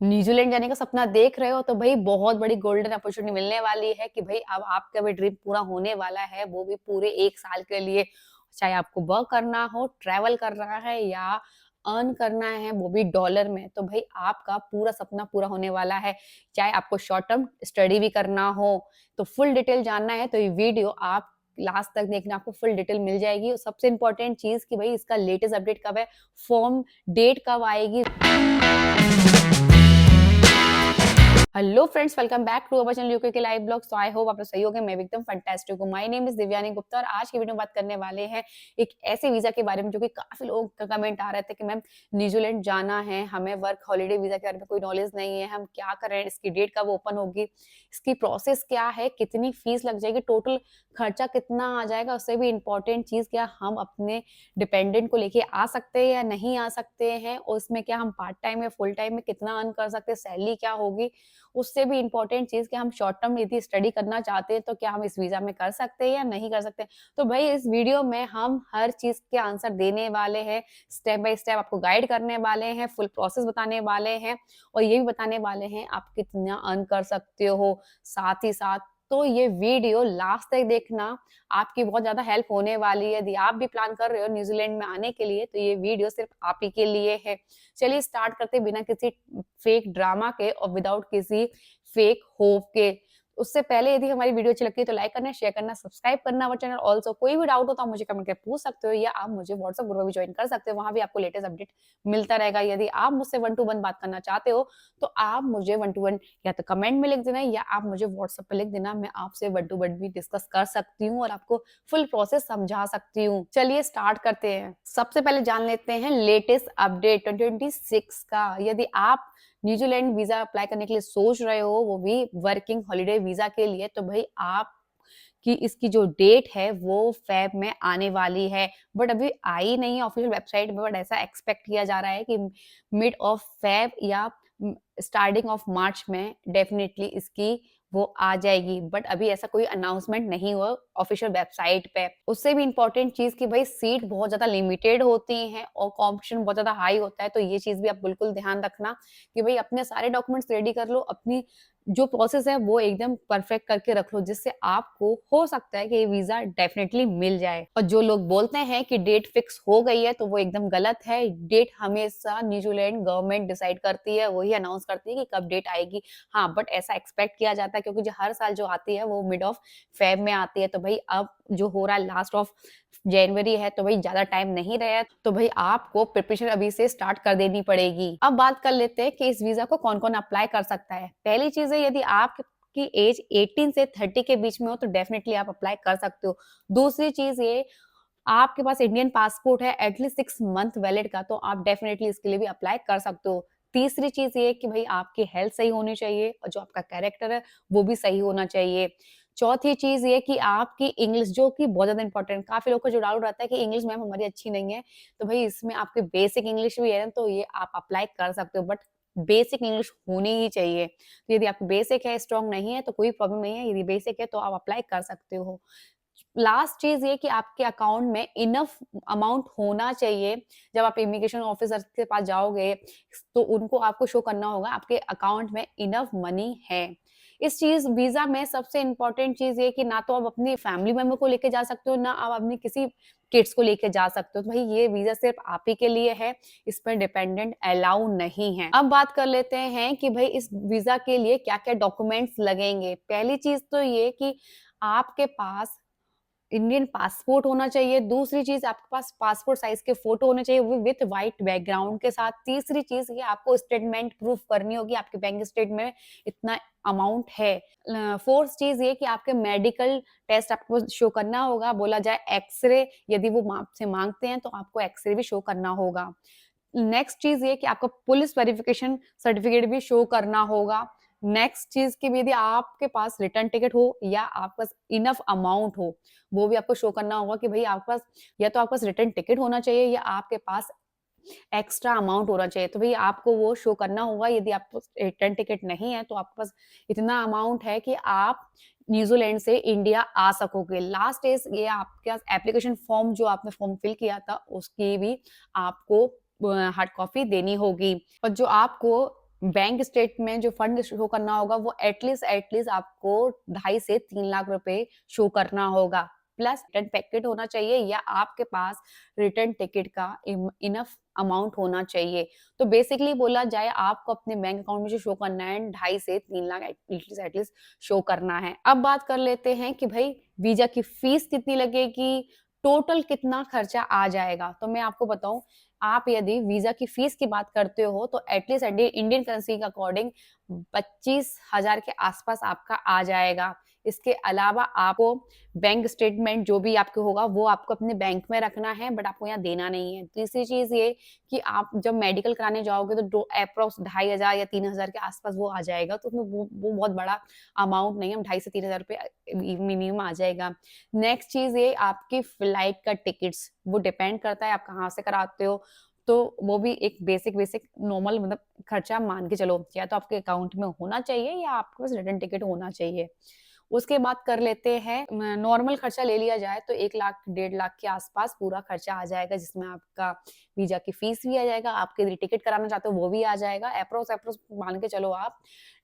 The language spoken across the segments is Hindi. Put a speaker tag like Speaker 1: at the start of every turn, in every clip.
Speaker 1: न्यूजीलैंड जाने का सपना देख रहे हो तो भाई बहुत बड़ी गोल्डन अपॉर्चुनिटी मिलने वाली है कि भाई अब आपका भी ड्रीम पूरा होने वाला है, वो भी पूरे 1 साल के लिए। चाहे आपको वर्क करना हो, ट्रैवल करना है या अर्न करना है वो भी डॉलर में, तो भाई आपका पूरा सपना पूरा होने वाला है। चाहे आपको शॉर्ट टर्म स्टडी भी करना हो, तो फुल डिटेल जानना है तो ये वीडियो आप लास्ट तक देखना, आपको फुल डिटेल मिल जाएगी। और सबसे इम्पोर्टेंट चीज़ कि भाई इसका लेटेस्ट अपडेट कब है, फॉर्म डेट कब आएगी। Hello friends, welcome back to our channel UK के live blog. So I hope आप लोग सही होंगे, मैं भी एकदम फैंटास्टिक हूँ। My name is Divyani Gupta और आज की वीडियो में बात करने वाले हैं एक ऐसे वीजा के बारे में जो कि काफी लोगों का कमेंट आ रहे थे कि मैम न्यूजीलैंड जाना है, हमें वर्क हॉलिडे वीजा के बारे में कोई नॉलेज नहीं है, हम क्या करें, इसकी डेट कब ओपन होगी, इसकी प्रोसेस क्या है, कितनी फीस लग जाएगी, टोटल खर्चा कितना आ जाएगा। उससे भी इम्पोर्टेंट चीज क्या हम अपने डिपेंडेंट को लेके आ सकते हैं या नहीं आ सकते हैं, और उसमें क्या हम पार्ट टाइम या फुल टाइम में कितना अर्न कर सकते हैं, सैलरी क्या होगी। उससे भी इम्पोर्टेंट चीज़ कि हम शॉर्ट टर्म यदि स्टडी करना चाहते हैं तो क्या हम इस वीज़ा में कर सकते हैं या नहीं कर सकते। तो भई इस वीडियो में हम हर चीज़ के आंसर देने वाले हैं, स्टेप बाय स्टेप आपको गाइड करने वाले हैं, फुल प्रोसेस बताने वाले हैं और ये भी बताने वाले हैं आप कितना अर्न कर सकते हो। साथ ही साथ तो ये वीडियो लास्ट तक देखना, आपकी बहुत ज़्यादा हेल्प होने वाली है। यदि आप भी प्लान कर रहे हो न्यूज़ीलैंड में आने के लिए तो ये वीडियो सिर्फ़ आप ही के लिए है। चलिए स्टार्ट करते हैं बिना किसी फेक ड्रामा के और विदाउट किसी फेक होप के। उससे पहले यदि हमारी वीडियो अच्छी लगती है तो लाइक करना, शेयर करना, सब्सक्राइब करना अवर चैनल। ऑल्सो कोई भी डाउट हो तो आप मुझे कमेंट करके पूछ सकते हो या आप मुझे व्हाट्सएप ग्रुप में भी ज्वाइन कर सकते हो, वहाँ भी आपको लेटेस्ट अपडेट मिलता रहेगा। यदि आप मुझसे वन टू वन बात करना चाहते हो तो आप मुझे वन टू वन या तो कमेंट में लिख देना या आप मुझे व्हाट्सएप पे लिख देना, मैं आपसे वन टू वन भी डिस्कस कर सकती हूँ और आपको फुल प्रोसेस समझा सकती हूँ। चलिए स्टार्ट करते हैं। सबसे पहले जान लेते हैं लेटेस्ट अपडेट 2026 का। यदि आप न्यूजीलैंड वीजा अप्लाई करने के लिए सोच रहे हो, वो भी वर्किंग हॉलिडे वीजा के लिए, तो भाई आप कि इसकी जो डेट है वो फेब में आने वाली है, बट अभी आई नहीं है ऑफिशियल वेबसाइट पे। बट ऐसा एक्सपेक्ट किया जा रहा है कि मिड ऑफ फेब या स्टार्टिंग ऑफ मार्च में डेफिनेटली इसकी वो आ जाएगी, बट अभी ऐसा कोई अनाउंसमेंट नहीं हुआ ऑफिशियल वेबसाइट पे। उससे भी इंपॉर्टेंट चीज कि भाई सीट बहुत ज्यादा लिमिटेड होती हैं और कॉम्पिटिशन बहुत ज्यादा हाई होता है, तो ये चीज भी आप बिल्कुल ध्यान रखना कि भाई अपने सारे डॉक्यूमेंट्स रेडी कर लो, अपनी जो प्रोसेस है वो एकदम परफेक्ट करके रख लो, जिससे आपको हो सकता है कि ये वीजा डेफिनेटली मिल जाए। और जो लोग बोलते हैं कि डेट फिक्स हो गई है तो वो एकदम गलत है। डेट हमेशा न्यूजीलैंड गवर्नमेंट डिसाइड करती है, वही अनाउंस करती है कि कब डेट आएगी। हाँ, बट ऐसा एक्सपेक्ट किया जाता है क्योंकि जो हर साल जो आती है वो मिड ऑफ फेब में आती है, तो भाई अब जो हो रहा है लास्ट ऑफ जनवरी है, तो भाई ज्यादा टाइम नहीं रहा है, तो भाई आपको प्रिपरेशन अभी से स्टार्ट कर देनी पड़ेगी। अब बात कर लेते हैं कि इस वीजा को कौन कौन अप्लाई कर सकता है। पहली चीज है, यदि आपकी एज 18 से 30 के बीच में हो तो डेफिनेटली आप अप्लाई कर सकते हो। दूसरी चीज ये, आपके पास इंडियन पासपोर्ट है एटलीस्ट 6 मंथ वैलिड का, तो आप डेफिनेटली इसके लिए भी अप्लाई कर सकते हो। तीसरी चीज ये कि भाई आपकी हेल्थ सही होनी चाहिए और जो आपका कैरेक्टर है वो भी सही होना चाहिए। चौथी चीज ये कि आपकी इंग्लिश, जो कि बहुत ज्यादा इंपॉर्टेंट, काफी लोगों को जो डाउट रहता है कि इंग्लिश मैम हमारी अच्छी नहीं है, तो भाई इसमें आपके बेसिक इंग्लिश भी है तो ये आप अप्लाई कर सकते हो, बट बेसिक इंग्लिश होनी ही चाहिए। तो यदि आपकी बेसिक है, स्ट्रांग नहीं है तो कोई प्रॉब्लम नहीं है, यदि बेसिक है तो आप अप्लाई कर सकते हो। लास्ट चीज ये कि आपके अकाउंट में इनफ अमाउंट होना चाहिए। जब आप इमिग्रेशन ऑफिसर के पास जाओगे तो उनको आपको शो करना होगा आपके अकाउंट में इनफ मनी है। इस चीज वीजा में सबसे इंपॉर्टेंट चीज ये कि ना तो आप अपनी फैमिली मेंबर को लेके जा सकते हो, ना आप अपनी किसी किड्स को लेके जा सकते हो, तो भाई ये वीजा सिर्फ आप ही के लिए है, इस पर डिपेंडेंट अलाउ नहीं है। अब बात कर लेते हैं कि भाई इस वीजा के लिए क्या क्या डॉक्यूमेंट्स लगेंगे। पहली चीज तो ये कि आपके पास इंडियन पासपोर्ट होना चाहिए। दूसरी चीज़, आपके पास पासपोर्ट साइज़ के फ़ोटो होने चाहिए, वो विथ व्हाइट बैकग्राउंड के साथ। तीसरी चीज़ ये आपको स्टेटमेंट प्रूफ करनी होगी, आपके बैंक स्टेटमेंट में इतना अमाउंट है। फोर्थ चीज़ ये कि आपके मेडिकल टेस्ट आपको शो करना होगा। बोला जाए एक्स-रे, यदि वो आपसे माँगते हैं तो आपको एक्स-रे भी शो करना होगा। नेक्स्ट चीज़ ये कि आपको पुलिस वेरिफिकेशन सर्टिफिकेट भी शो करना होगा। नेक्स्ट चीज़ कि यदि आपके पास रिटर्न टिकट हो या आपके पास इनफ अमाउंट हो, वो भी आपको शो करना होगा कि भई आपके पास या तो आपके पास रिटर्न टिकट होना चाहिए या आपके पास एक्स्ट्रा अमाउंट होना चाहिए। तो भई आपको वो शो करना होगा। यदि आपके पास रिटर्न टिकट नहीं है तो आपके पास इतना अमाउंट है कि आप न्यूज़ीलैंड से इंडिया आ सकोगे। लास्ट इज़ ये आपके पास एप्लीकेशन फॉर्म, जो आपने फॉर्म फिल किया था उसकी भी आपको हार्ड कॉपी देनी होगी। और जो आपको बैंक स्टेटमेंट जो फंड शो करना होगा वो एटलीस्ट आपको 2.5 से 3 लाख रुपए शो करना होगा। प्लस रिटर्न पैकेट होना चाहिए या आपके पास रिटर्न टिकट का इनफ अमाउंट होना चाहिए। तो बेसिकली बोला जाए आपको अपने बैंक अकाउंट में जो शो करना है 2.5 से 3 लाख एटलीस्ट शो करना है। अब बात कर लेते हैं कि भाई वीज़ा की फीस कितनी लगेगी, टोटल कितना खर्चा आ जाएगा। तो मैं आपको बताऊँ, आप यदि वीज़ा की फीस की बात करते हो तो एटलीस्ट इंडियन करेंसी के अकॉर्डिंग 25,000 के आसपास आपका आ जाएगा। इसके अलावा आपको बैंक स्टेटमेंट जो भी आपके होगा वो आपको अपने बैंक में रखना है, बट आपको यहाँ देना नहीं है। तीसरी चीज़ ये कि आप जब मेडिकल कराने जाओगे तो दो एप्रॉक्स 2,500 या 3,000 के आसपास वो आ जाएगा। तो उसमें वो बहुत बड़ा अमाउंट नहीं है, 2,500 से 3,000 रुपए मिनिमम आ जाएगा। नेक्स्ट चीज़ ये आपकी फ्लाइट का टिकट्स, वो डिपेंड करता है आप कहाँ से कराते हो। तो वो भी एक बेसिक नॉर्मल मतलब खर्चा मान के चलो, या तो आपके अकाउंट में होना चाहिए या आपके पास रिटर्न टिकट होना चाहिए। उसके बाद कर लेते हैं नॉर्मल खर्चा ले लिया जाए तो 1 लाख, 1.5 लाख के आसपास पूरा खर्चा आ जाएगा, जिसमें आपका वीज़ा की फीस भी आ जाएगा, आपके यदि टिकट कराना चाहते हो वो भी आ जाएगा। एप्रोक्स मान के चलो आप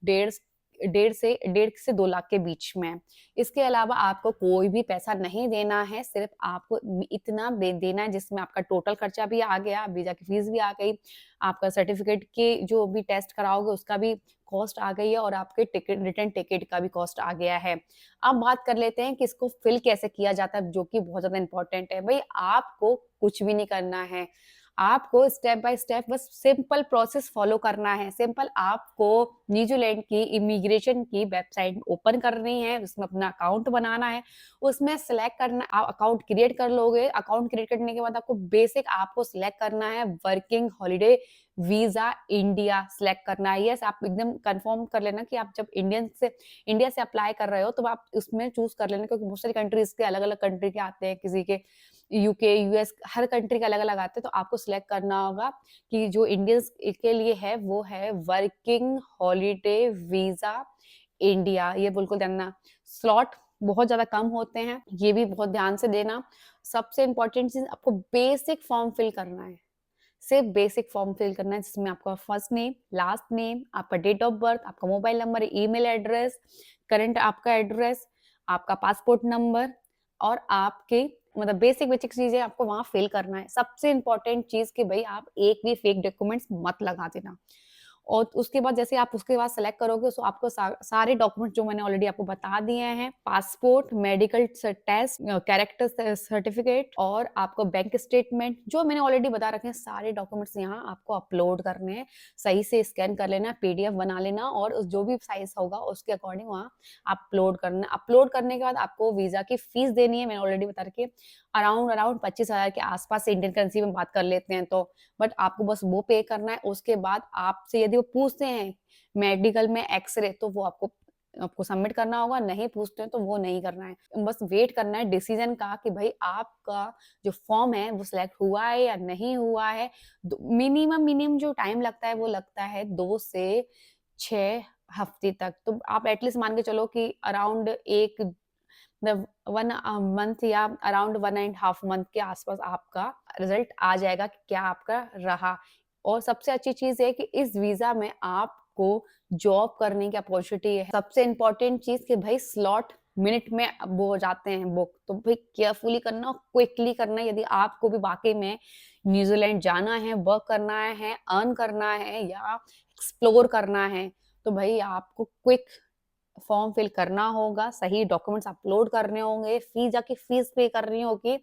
Speaker 1: डेढ़ डेढ़ से 2 लाख के बीच में। इसके अलावा आपको कोई भी पैसा नहीं देना है, सिर्फ़ आपको इतना दे देना है जिसमें आपका टोटल खर्चा भी आ गया, वीज़ा की फीस भी आ गई, आपका सर्टिफ़िकेट के जो भी टेस्ट कराओगे उसका भी कॉस्ट आ गई है और आपके रिटर्न टिकट का भी कॉस्ट आ गया है। अब बात कर लेते हैं कि इसको फिल कैसे किया जाता है, जो कि बहुत ज़्यादा इम्पोर्टेंट है। भई आपको कुछ भी नहीं करना है। आपको स्टेप बाय स्टेप बस सिंपल प्रोसेस फॉलो करना है। सिंपल आपको न्यूजीलैंड की इमिग्रेशन की वेबसाइट ओपन करनी है, उसमें अपना अकाउंट बनाना है, उसमें सेलेक्ट करना, आप अकाउंट क्रिएट कर लोगे। अकाउंट क्रिएट करने के बाद आपको बेसिक आपको सिलेक्ट करना है working holiday visa India select करना है। यस, आप एकदम कन्फर्म कर लेना कि आप जब इंडिया से अप्लाई कर रहे हो तो आप उसमें चूज़ कर लेना, क्योंकि बहुत सारी कंट्रीज़ के अलग-अलग कंट्री के आते हैं, किसी के यूके, यूएस, हर कंट्री के अलग-अलग आते हैं, तो आपको सिलेक्ट करना होगा कि जो इंडियंस के लिए है वो है वर्किंग हॉलिडे वीज़ा इंडिया। ये बिल्कुल जानना। स्लॉट बहुत ज़्यादा कम होते हैं, ये भी बहुत ध्यान से देना। सबसे इम्पोर्टेंट चीज़, आपको बेसिक फॉर्म फिल करना है। सिर्फ बेसिक फॉर्म फिल करना है, जिसमें आपका फर्स्ट नेम, लास्ट नेम, आपका डेट ऑफ बर्थ, आपका mobile number, email address, current आपका एड्रेस, आपका पासपोर्ट नंबर और आपके मतलब बेसिक चीजें आपको वहां फिल करना है। सबसे इंपॉर्टेंट चीज कि भाई आप एक भी फेक डॉक्यूमेंट्स मत लगा देना। और उसके बाद जैसे आप उसके बाद सेलेक्ट करोगे तो आपको सारे डॉक्यूमेंट जो मैंने ऑलरेडी आपको बता दिए हैं, passport, medical test, character certificate और आपको बैंक स्टेटमेंट जो मैंने ऑलरेडी बता रखे हैं, सारे डॉक्यूमेंट्स यहाँ आपको अपलोड करने हैं। सही से स्कैन कर लेना, पीडीएफ बना लेना और जो भी साइज होगा उसके अकॉर्डिंग वहाँ अपलोड करना। अपलोड करने के बाद आपको वीजा की फीस देनी है, मैंने ऑलरेडी बता रखी है, अराउंड 25,000 के आसपास से इंडियन करेंसी में बात कर लेते हैं तो। बट आपको बस वो पे करना है। उसके बाद आपसे यदि वो पूछते हैं मेडिकल में एक्सरे, तो वो आपको आपको सबमिट करना होगा, नहीं पूछते हैं तो वो नहीं करना है। बस वेट करना है डिसीजन का कि भाई आपका जो फॉर्म है वो सिलेक्ट हुआ है या नहीं हुआ है। मिनिमम जो टाइम लगता है वो लगता है 2 से 6 हफ्ते तक। तो आप एटलीस्ट मान के चलो कि अराउंड एक मतलब 1 मंथ या अराउंड 1 एंड हाफ मंथ के आसपास आपका रिजल्ट आ जाएगा कि क्या आपका रहा। और सबसे अच्छी चीज़ है कि इस वीज़ा में आपको जॉब करने की अपॉर्चुनिटी है। सबसे इम्पोर्टेंट चीज़ कि भाई स्लॉट मिनट में वो हो जाते हैं बुक, तो भाई केयरफुली करना, क्विकली करना। यदि आपको भी वाक़ई में न्यूज़ीलैंड जाना है, वर्क करना है, अर्न करना है या एक्सप्लोर करना है, तो भाई आपको क्विक फॉर्म फिल करना होगा, सही डॉक्यूमेंट्स अपलोड करने होंगे, वीज़ा की फीस पे करनी होगी,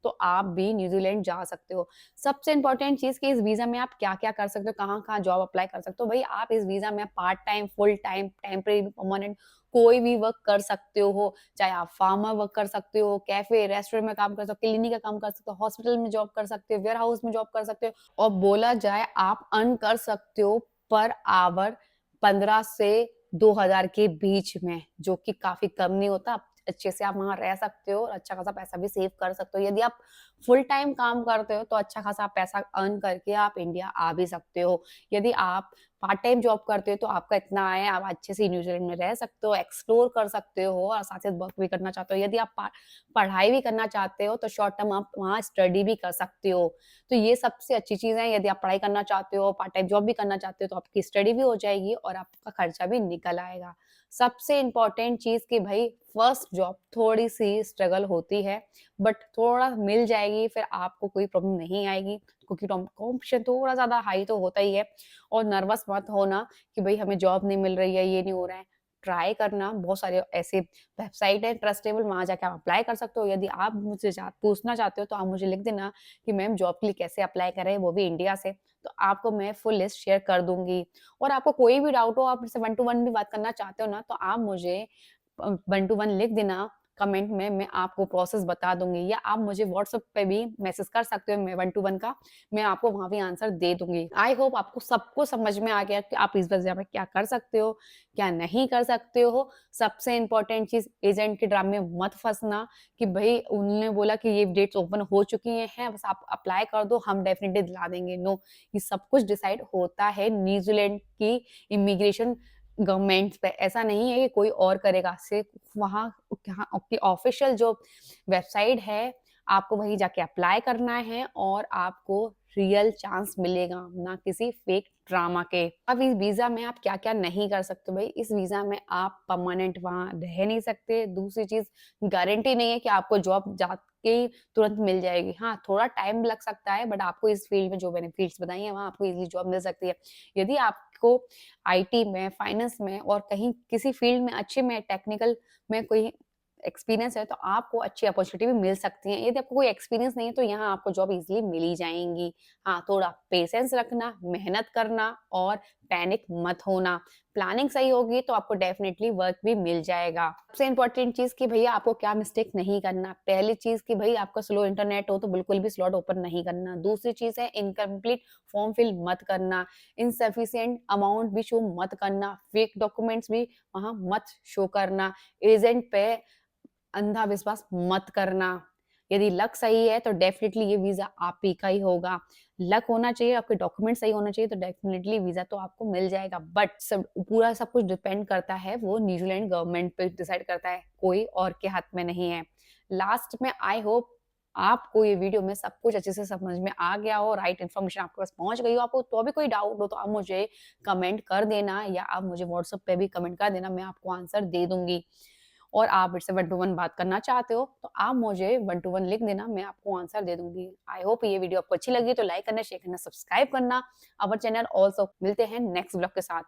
Speaker 1: तो आप भी न्यूज़ीलैंड जा सकते हो। सबसे इम्पोर्टेंट चीज़ कि इस वीज़ा में आप क्या-क्या कर सकते हो, कहाँ-कहाँ जॉब अप्लाई कर सकते हो। भई आप इस वीज़ा में part time, full time, temporary, permanent कोई भी वर्क कर सकते हो। चाहे आप फार्मर वर्क कर सकते हो, कैफ़े, रेस्टोरेंट में काम कर सकते हो, क्लीनिंग का काम कर सकते हो, हॉस्पिटल में जॉब कर सकते हो, वेयर हाउस में जॉब कर सकते हो और बोला जाए आप अर्न कर सकते हो पर आवर 15 से 2,000 के बीच में, जो कि काफ़ी कम नहीं होता। आप अच्छे से आप वहाँ रह सकते हो और अच्छा खासा पैसा भी सेव कर सकते हो। यदि आप फुल टाइम काम करते हो तो अच्छा खासा पैसा अर्न करके आप इंडिया आ भी सकते हो। यदि आप पार्ट टाइम जॉब करते हो तो आपका इतना है, आप अच्छे से न्यूजीलैंड में रह सकते हो, एक्सप्लोर कर सकते हो और साथ-साथ वर्क भी करना चाहते हो। यदि आप पढ़ाई भी करना चाहते हो तो शॉर्ट टर्म आप वहाँ स्टडी भी कर सकते हो। तो ये सबसे अच्छी चीज़ है, यदि आप पढ़ाई करना चाहते हो, पार्ट टाइम जॉब भी करना चाहते हो तो आपकी स्टडी भी हो जाएगी और आपका खर्चा भी निकल आएगा। सबसे इम्पोर्टेंट चीज़ कि भई फर्स्ट जॉब थोड़ी-सी स्ट्रगल होती है, बट थोड़ा मिल जाएगी, फिर आपको कोई प्रॉब्लम नहीं आएगी क्योंकि कॉम्पिटिशन थोड़ा ज़्यादा हाई तो होता ही है। और नर्वस मत होना कि भई हमें जॉब नहीं मिल रही है, ये नहीं हो रहा है। ट्राई करना, बहुत सारे ऐसे वेबसाइट है ट्रस्टेबल, वहाँ जाके आप अप्लाई कर सकते हो। यदि आप मुझसे पूछना चाहते हो तो आप मुझे लिख देना कि मैम जॉब के लिए कैसे अप्लाई करें, वो भी इंडिया से। तो आपको मैं फुल लिस्ट शेयर कर दूँगी और आपको कोई भी डाउट हो, आप मुझसे वन टू वन भी बात करना चाहते हो ना, तो आप मुझे वन टू वन लिख देना कमेंट में, मैं आपको प्रोसेस बता दूँगी या आप मुझे व्हाट्सएप पे भी मैसेज कर सकते हो, मैं वन टू वन का, मैं आपको वहाँ भी आंसर दे दूँगी। आई होप आपको सब कुछ समझ में आ गया कि आप इस वजह में क्या कर सकते हो, क्या नहीं कर सकते हो। सबसे इम्पोर्टेंट चीज़ एजेंट के ड्रामे में मत फँसना कि भई उन्होंने बोला कि ये डेट्स ओपन हो चुकी हैं, बस आप अप्लाई कर दो, हम डेफिनिटली दिला देंगे। नो, ये सब कुछ डिसाइड होता है न्यूज़ीलैंड की इमिग्रेशन गवर्नमेंट पे, ऐसा नहीं है कि कोई और करेगा। सिर्फ वहाँ यहाँ आपकी ऑफिशियल जो वेबसाइट है, आपको वहीं जाके अप्लाई करना है और आपको रियल चांस मिलेगा, ना किसी फेक ड्रामा के। अब इस वीज़ा में आप क्या-क्या नहीं कर सकते भई, इस वीज़ा में आप परमानेंट वहाँ रह नहीं सकते। दूसरी चीज़, गारंटी नहीं है कि आपको जॉब जाके ही तुरंत मिल जाएगी। हाँ, थोड़ा टाइम लग सकता है, बट आपको इस फील्ड में जो मैंने फील्ड्स बताई हैं, वहाँ आपको ईज़िली जॉब मिल सकती है। यदि आपको आईटी में, फाइनेंस में और कहीं किसी फील्ड में अच्छे में टेक्निकल में कोई एक्सपीरियंस है तो आपको अच्छी अपॉर्चुनिटी भी मिल सकती है। यदि आपको कोई एक्सपीरियंस नहीं है तो यहाँ आपको जॉब ईज़िली मिल ही जाएँगी। हाँ, थोड़ा पेशेंस रखना, मेहनत करना और पैनिक मत होना। प्लानिंग सही होगी तो आपको डेफिनिटली वर्क भी मिल जाएगा। सबसे इम्पोर्टेंट चीज़ कि भैया आपको क्या मिस्टेक नहीं करना। पहली चीज़ कि भई आपका स्लो इंटरनेट हो तो बिल्कुल भी स्लॉट ओपन नहीं करना। दूसरी चीज़ है इनकम्प्लीट फॉर्म फिल मत करना। इनसफिशिएंट अमाउंट भी शो मत करना। फेक डॉक्यूमेंट्स भी वहाँ मत शो करना। एजेंट पे अंधा विश्वास मत करना। यदि लक सही है तो डेफ़िनिटली ये वीज़ा आप ही का ही होगा। लक होना चाहिए, आपके डॉक्यूमेंट सही होना चाहिए तो डेफ़िनिटली वीज़ा तो आपको मिल जाएगा। बट पूरा सब कुछ डिपेंड करता है, वो न्यूज़ीलैंड गवर्नमेंट पे डिसाइड करता है, कोई और के हाथ में नहीं है। लास्ट में आई होप आपको ये वीडियो में सब कुछ अच्छे से समझ में आ गया हो, राइट इन्फॉर्मेशन आपके पास पहुँच गई हो। आपको तो भी कोई डाउट हो तो आप मुझे कमेंट कर देना या आप मुझे व्हाट्सएप पे भी कमेंट कर देना, मैं आपको आंसर दे दूँगी। और आप मेरे से वन टू वन बात करना चाहते हो तो आप मुझे वन टू वन लिख देना, मैं आपको आंसर दे दूंगी। आई होप ये वीडियो आपको अच्छी लगी तो लाइक करना, शेयर करना, सब्सक्राइब करना अवर चैनल। ऑल्सो मिलते हैं नेक्स्ट ब्लॉग के साथ।